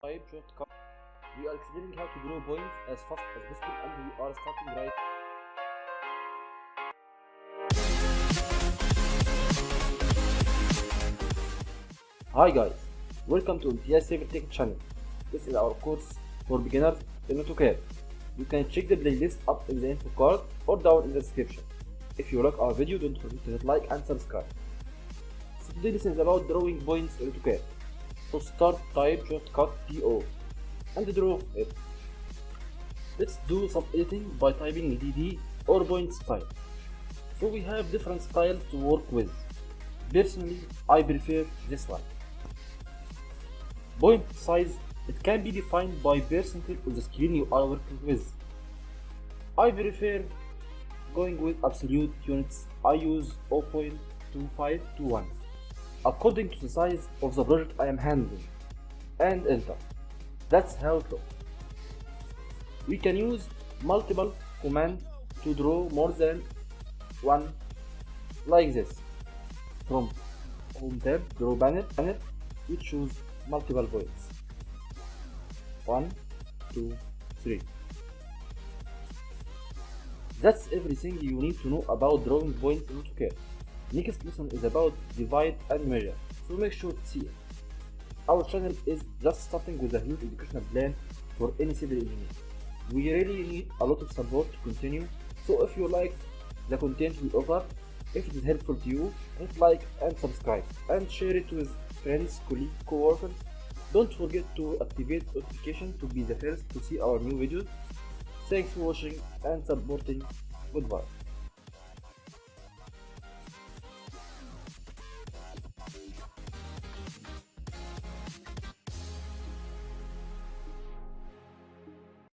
type shortcut. We are explaining how to draw points as fast as possible, and we are starting right. Hi guys, welcome to MTS Saver Tech channel. This is our course for beginners in Auto-CAD. You can check the playlist up in the info card or down in the description. If you like our video, don't forget to hit like and subscribe. So today this is about drawing points in Auto-CAD. So start, type shortcut PO and draw it. Let's do some editing by typing DD or point style. So we have different styles to work with. Personally, I prefer this one. Point size, it can be defined by percentage of the screen you are working with. I prefer going with absolute units. I use 0.2521 according to the size of the project I am handling, and enter. That's how it looks. We can use multiple commands to draw more than one, like this. From Home tab, Draw panel, we choose multiple points. 1, 2, 3. That's everything you need to know about drawing points in AutoCAD. Next lesson is about divide and measure, so make sure to see it. Our channel is just starting with a huge educational plan for any civil engineer. We really need a lot of support to continue, so if you like the content we offer, if it is helpful to you, hit like and subscribe, and share it with friends, colleagues, co-workers. Don't forget to activate notifications to be the first to see our new videos. Thanks for watching and supporting. Goodbye.